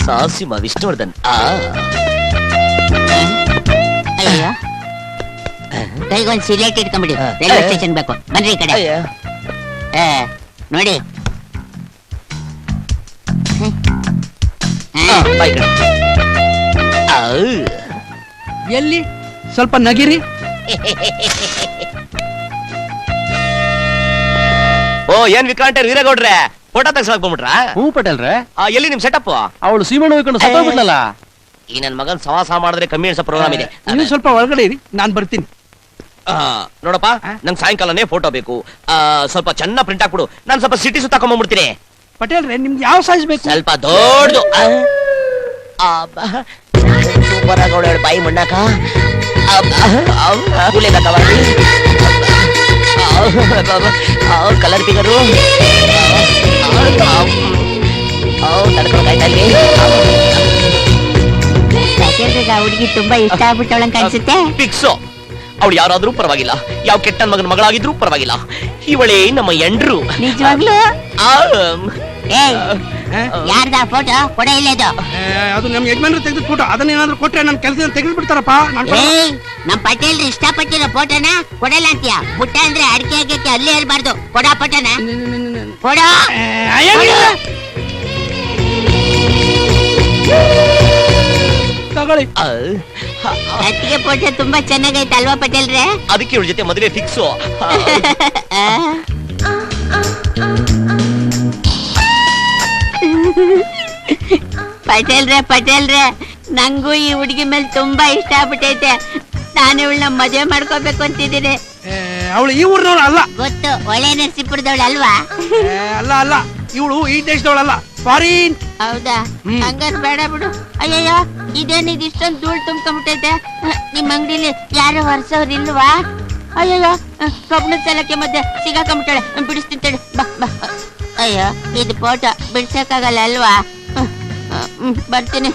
ಸಾಸಿಮ ವಿಷ್ಣುವರ್ಧನ್. ಅಯ್ಯೋ ಕೈಗೊಂದು slate ಇಟ್ಕೊಂಡ್ಬಿಡಿ. Railway station ಬೇಕು ಬನ್ರಿ ಈ ಕಡೆ. ನೋಡಿ ಎಲ್ಲಿ ಸ್ವಲ್ಪ ನಗಿರಿ. ಓ ಏನ್ ವಿಕ್ರಾಂಟ್ ವೀರಗೌಡ್ರೆ ಫೋಟೋ ತೆಗ್ಸಕ್ ಬಂದ್ಬಿಟ್ರ? ಹೂ ಪಟೇಲ್ರೆ, ಎಲ್ಲಿ ನಿಮ್ ಸೆಟಪ್? ಅವಳು ಸೀಮಣ್ಣ ಹೋಗ್ಕೊಂಡು ಸತ್ತೋಗ್ಬಿಟ್ಲಲ್ಲ. ಈ ನನ್ ಮಗನ್ ಸವಾಸ ಮಾಡಿದ್ರೆ ಕಮ್ಮಿ ಅನ್ಸೋ ಪ್ರೋಗ್ರಾಮ್ ಇದೆ. ನೀವು ಸ್ವಲ್ಪ ಒಳಗಡೆ ಇರಿ, ನಾನ್ ಬರ್ತೀನಿ. ನೋಡಪ್ಪ, ನಂಗೆ ಸಾಯಂಕಾಲನೇ ಫೋಟೋ ಬೇಕು. ಸ್ವಲ್ಪ ಚೆನ್ನಾಗಿ ಪ್ರಿಂಟ್ ಹಾಕ್ಬಿಡು. ನಾನು ಸ್ವಲ್ಪ ಸಿಟಿ ಸುತ್ತ ತಕೊಂಡ್ಬಿಡ್ತೀನಿ. ಪಟೇಲ್ರೆ, ನಿಮ್ಗೆ ಯಾವ ಸೈಜ್ ಬೇಕು? ಸ್ವಲ್ಪ ದೊಡ್ಡದು. ಸೂಪರ್ ಆಗಿ ಬಾಯಿ ಮಣ್ಣಾಕ ಕಲರ್ ಫಿಗರು ಹುಡುಗಿ ತುಂಬಾ ಇಷ್ಟ ಆಗ್ಬಿಟ್ಟವಳಂಗ ಅನ್ಸುತ್ತೆ. ಫಿಕ್ಸು. ಅವಳು ಯಾರಾದ್ರೂ ಪರವಾಗಿಲ್ಲ, ಯಾವ ಕೆಟ್ಟ ಮಗನ ಮಗಳಾಗಿದ್ರು ಪರವಾಗಿಲ್ಲ. ಇವಳೇ ನಮ್ಮ ಎಂಡ್ರು. ನಿಜವಾಗ್ಲೂ? ಯಾರ್ದ ಫೋಟೋ ಕೊಡ ಇಲ್ಲ ಇದು. ಅದು ನಮ್ ಯಜಮಾನ್ರು ತೆಗೆದ ಫೋಟೋ. ಅದನ್ನೇನಾದ್ರೂ ಕೊಟ್ರೆ ನಮ್ ಕೆಲಸ ತೆಗೆದು ಬಿಡ್ತಾರಪ್ಪ. ನಮ್ ಪಟೇಲ್ ಇಷ್ಟಪಟ್ಟಿರೋ ಫೋಟೋನ ಕೊಡಲ್ಲ ಅಂತೀಯ? ಪುಟ್ಟ ಅಂದ್ರೆ ಅಡಿಕೆ ಆಗಕ್ಕೆ ಅಲ್ಲೇ ಇರಬಾರ್ದು. ಕೊಡ ಫೋಟೋನ ಕೊಡ. ತಗೊಳ್ಳಿ. ಅತ್ತಿಗೆ ಫೋಟೋ ತುಂಬಾ ಚೆನ್ನಾಗೈತೆ ಅಲ್ವಾ ಪಟೇಲ್ರೆ? ಅದಕ್ಕೆ ಇವಳ ಜೊತೆ ಮದುವೆ ಫಿಕ್ಸು. ಪಟೇಲ್ರೆ ನಂಗೂ ಈ ಹುಡುಗಿ ಮೇಲೆ ತುಂಬಾ ಇಷ್ಟ ಆಗ್ಬಿಟ್ಟೈತೆ. ನಾನು ಇವಳನ್ನ ಮದುವೆ ಮಾಡ್ಕೋಬೇಕು ಅಂತಿದ್ದೀನಿ. ಅವಳು ಈ ಊರಿನವಳು ಅಲ್ಲ. ಗೊತ್ತು, ಒಳ್ಳೆ ನರಸೀಪುರದವಳು ಅಲ್ವಾ? ಅಲ್ಲ, ಇವಳು ಈ ದೇಶದವಳಲ್ಲ, ಫಾರಿನ್. ಹೌದಾ? ಹಂಗಾರೆ ಬೇಡ ಬಿಡು. ಅಯ್ಯಯ್ಯೋ, ಇದೇನಿದ್ ಇಷ್ಟೊಂದು ಧೂಳ್ ತುಂಬ್ಕೊಂಡ್ಬಿಟ್ಟೈತೆ. ನಿಮ್ ಅಂಗಡಿಲಿ ಯಾರು ಹೊರಸವ್ರು ಇಲ್ವಾ? ಅಯ್ಯಯ್ಯೋ, ಕಬ್ಬಣ ಸಲಕ್ಕೆ ಮಧ್ಯೆ ಸಿಗಾಕೊಂಡ್ಬಿಟ್ಟಾಳೆ. ಬಿಡಿಸ್ತಿಂತಾಳೆ. ಬಾ. ಅಯ್ಯೋ, ಇದು ಫೋಟೋ ಬಿಡ್ಸಕ್ಕಾಗಲ್ಲ ಅಲ್ವಾ? ಬರ್ತೀನಿ.